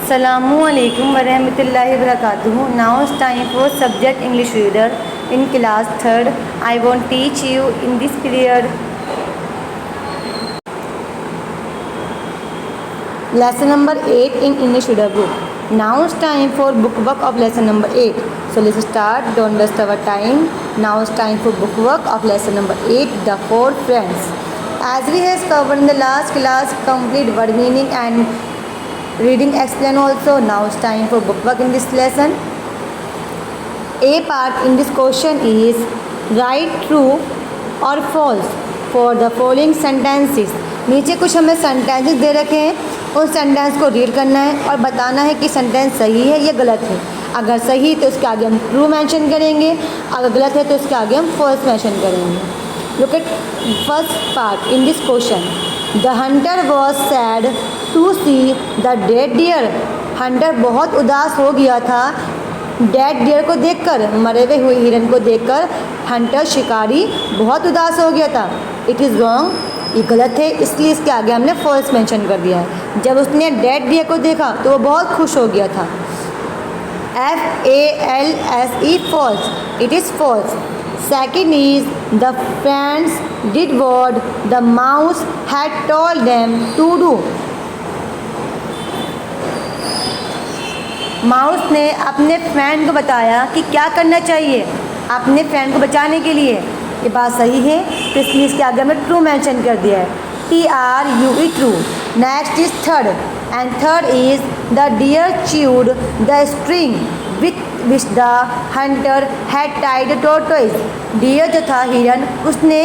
Assalamualaikum warahmatullahi wabarakatuh. Now it's time for subject English reader in class 3rd. I won't teach you in this period lesson number 8 in English reader book. Now it's time for book work of lesson number 8. So let's start. Don't waste our time. Now it's time for book work of lesson number 8, The Four Friends. As we have covered in the last class, complete word meaning and reading explain also. Now it's time for book work in this lesson. A part in this question is write true or false for the following sentences. नीचे कुछ हमें sentences दे रखे हैं, उन sentence को read करना है और बताना है कि सेंटेंस सही है या गलत है. अगर सही तो उसके आगे हम ट्रू मेंशन करेंगे, अगर गलत है तो उसके आगे हम फॉल्स मेंशन करेंगे. Look at first part in this question. The hunter was sad to see the dead deer. Hunter बहुत उदास हो गया था डेड डियर को देखकर, मरे हुए हिरन को देखकर हंटर शिकारी बहुत उदास हो गया था. इट इज़ रॉन्ग, ये गलत है, इसलिए इसके आगे हमने फॉल्स मेंशन कर दिया है. जब उसने डेड डियर को देखा तो वो बहुत खुश हो गया था. FALSE false, it is false. Second is the friends did what the mouse had told them to do. Mouse ने अपने फ्रेंड को बताया कि क्या करना चाहिए अपने फ्रेंड को बचाने के लिए. ये बात सही है तो इसलिए इसके आगे हमें ट्रू मेंशन कर दिया है. TRUE true. Next is third and third is the deer chewed the string which the hunter had tied tortoise. Deer जो था हिरन, उसने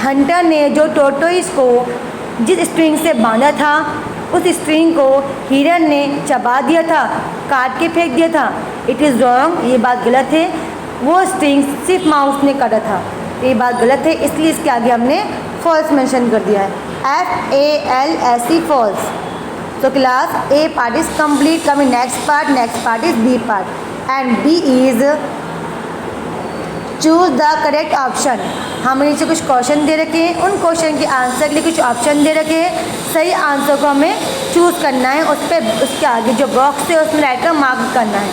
हंटर ने जो टोर्टोइज को जिस स्ट्रिंग से बांधा था उस स्ट्रिंग को हिरन ने चबा दिया था, काट के फेंक दिया था. इट इज़ रॉन्ग, ये बात गलत है. वो स्ट्रिंग सिर्फ माउस ने काटा था, ये बात गलत है, इसलिए इसके आगे हमने फॉल्स मेंशन कर दिया है. FALSE false. तो class A part is complete. Coming next part is B part and B is choose the correct option. हमें नीचे कुछ क्वेश्चन दे रखे हैं, उन क्वेश्चन के आंसर के लिए कुछ ऑप्शन दे रखे हैं. सही आंसर को हमें चूज़ करना है, उस पर उसके आगे जो बॉक्स है उसमें राइट का मार्क करना है.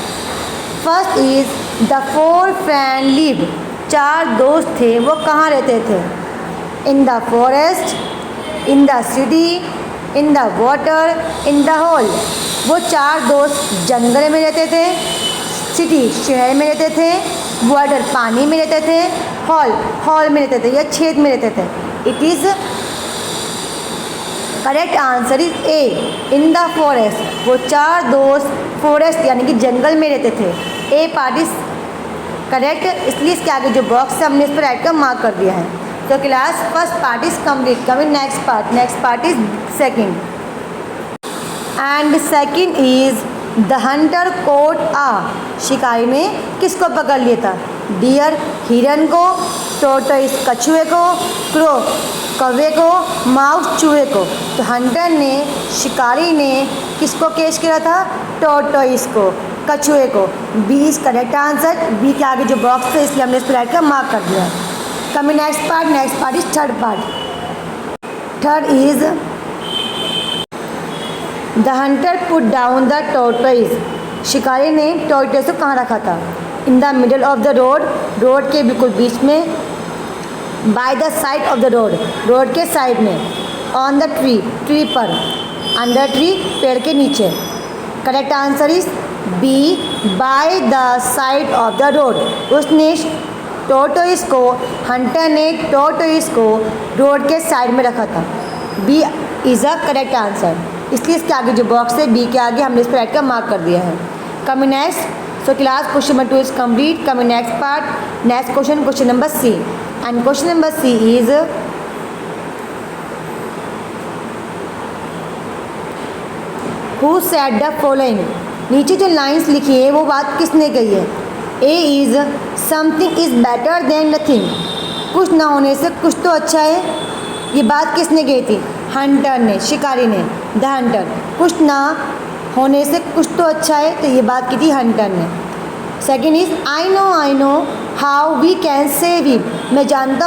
First is the four friend live. 4 दोस्त थे, वो कहाँ रहते थे? In the forest, in the city, in the water, in the hall. वो 4 दोस्त जंगल में रहते थे, सिटी शहर में रहते थे, वाटर पानी में रहते थे, हॉल में रहते थे या छेद में रहते थे. It is correct answer is A, in the forest. वो 4 दोस्त फॉरेस्ट यानी कि जंगल में रहते थे. A पार्ट इज करेक्ट, इसलिए इसके आगे जो बॉक्स है हमने इस पर राइट का मार्क कर दिया है. तो class first part is complete. Coming next part is second and second is the hunter caught a. शिकारी ने किसको पकड़ लिया था? डियर हिरन को, टोर्टोइस कछुए को, क्रो कौवे को, माउस चूहे को. तो हंटर ने, शिकारी ने किसको कैच किया था? टोर्टोइस को, कछुए को. B is correct answer. B के आगे जो बॉक्स है इसलिए हमने इस पर राइट का मार्क कर दिया है. Coming next part is third part. Third is the hunter put down the tortoise. शिकारी ने टोर्टोइस को कहाँ रखा था? In the middle of the road के बिल्कुल बीच में. By the side of the road के साइड में. ऑन द ट्री पर. अंडर ट्री पेड़ के नीचे. Correct answer is B, by the side of the road. उसने टोर्टोइस को, हंटर ने टोर्टोइस को रोड के साइड में रखा था. B is a correct answer, इसलिए इसके आगे जो बॉक्स है B के आगे हमने इस पर राइट का मार्क कर दिया है. Coming next. So class question number 2 is complete. Coming next question number C and question number C is who said the following. नीचे जो लाइंस लिखी है वो बात किसने कही है? A is something is better than nothing. कुछ ना होने से कुछ तो अच्छा है. ये बात किसने कही थी? हंटर ने, शिकारी ने. The Hunter. कुछ ना होने से कुछ तो अच्छा है, तो ये बात की थी हंटर ने. Second is I know how we can save him. मैं जानता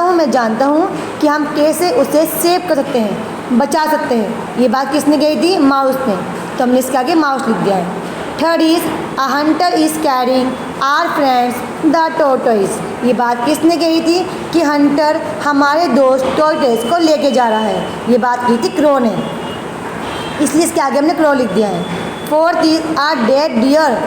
हूँ कि हम कैसे उसे सेव कर सकते हैं, बचा सकते हैं. ये बात किसने कही थी? माउस ने. तो हमने इसके आगे माउस लिख दिया है। Third is a hunter is carrying our friends the tortoise. ये बात किसने कही थी कि हंटर हमारे दोस्त टोर्टोइज को लेके जा रहा है, ये बात की थी क्रो ने, इसलिए इसके आगे हमने क्रो लिख दिया है। Fourth is a dead deer,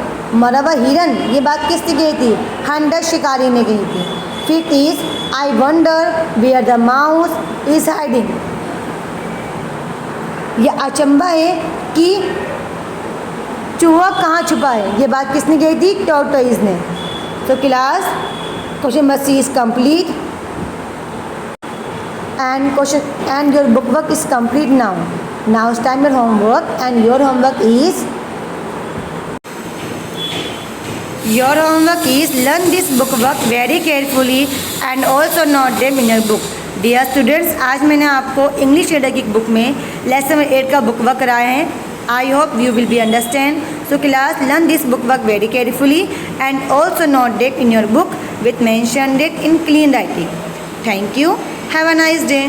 मरा हुआ हिरन, ये बात किसने कही थी, हंटर शिकारी ने कही थी। Fifth is I wonder where the mouse is hiding, यह अचंभा है कि चूहा कहाँ छुपा है, ये बात किसने कही थी, टोर्टोइज ने। तो class question number C is complete and your book work is complete now. Now it's time your homework, and your homework is learn this book work very carefully and also note them in your book. Dear students, आज मैंने आपको English reader की book में lesson number 8 का book work कराया है. I hope you will be understand. So class, learn this book work very carefully and also note that in your book with mention that in clean writing. Thank you. Have a nice day.